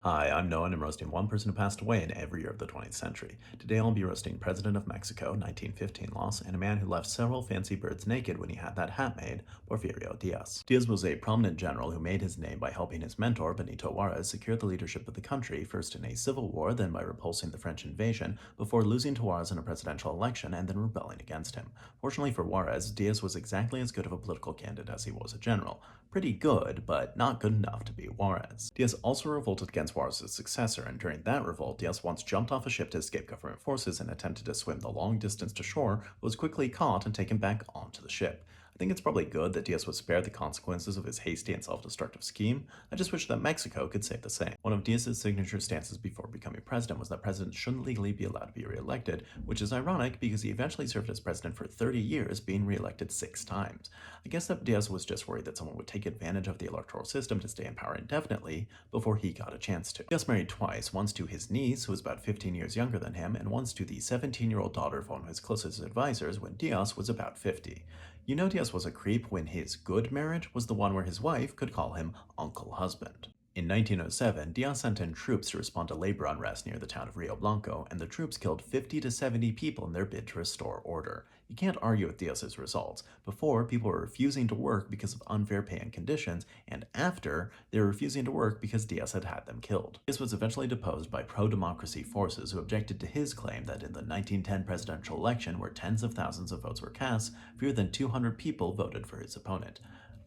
Hi, I'm Noah and I'm roasting one person who passed away in every year of the 20th century. Today I'll be roasting President of Mexico, 1915 loss, and a man who left several fancy birds naked when he had that hat made, Porfirio Diaz. Diaz was a prominent general who made his name by helping his mentor, Benito Juarez, secure the leadership of the country, first in a civil war, then by repulsing the French invasion, before losing to Juarez in a presidential election and then rebelling against him. Fortunately for Juarez, Diaz was exactly as good of a political candidate as he was a general. Pretty good, but not good enough to beat Juarez. Diaz also revolted against Juarez's successor, and during that revolt, Diaz once jumped off a ship to escape government forces and attempted to swim the long distance to shore, but was quickly caught and taken back onto the ship. I think it's probably good that Diaz was spared the consequences of his hasty and self-destructive scheme. I just wish that Mexico could say the same. One of Diaz's signature stances before becoming president was that presidents shouldn't legally be allowed to be re-elected, which is ironic because he eventually served as president for 30 years, being re-elected 6 times. I guess that Diaz was just worried that someone would take advantage of the electoral system to stay in power indefinitely before he got a chance to. Diaz married twice, once to his niece, who was about 15 years younger than him, and once to the 17-year-old daughter of one of his closest advisors when Diaz was about 50. You know Diaz was a creep when his good marriage was the one where his wife could call him Uncle Husband. In 1907, Diaz sent in troops to respond to labor unrest near the town of Rio Blanco, and the troops killed 50 to 70 people in their bid to restore order. You can't argue with Diaz's results. Before, people were refusing to work because of unfair pay and conditions, and after, they were refusing to work because Diaz had had them killed. Diaz was eventually deposed by pro-democracy forces who objected to his claim that in the 1910 presidential election, where tens of thousands of votes were cast, fewer than 200 people voted for his opponent.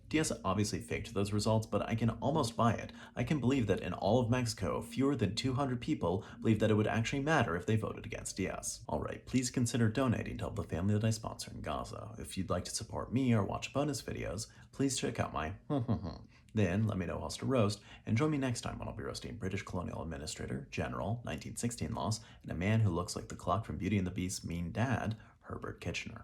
Diaz obviously faked those results, but I can almost buy it. I can believe that in all of Mexico, fewer than 200 people believe that it would actually matter if they voted against Diaz. Alright, please consider donating to help the family that I sponsor in Gaza. If you'd like to support me or watch bonus videos, please check out my Then let me know who else to roast, and join me next time when I'll be roasting British colonial administrator, general, 1916 loss, and a man who looks like the clock from Beauty and the Beast's mean dad, Herbert Kitchener.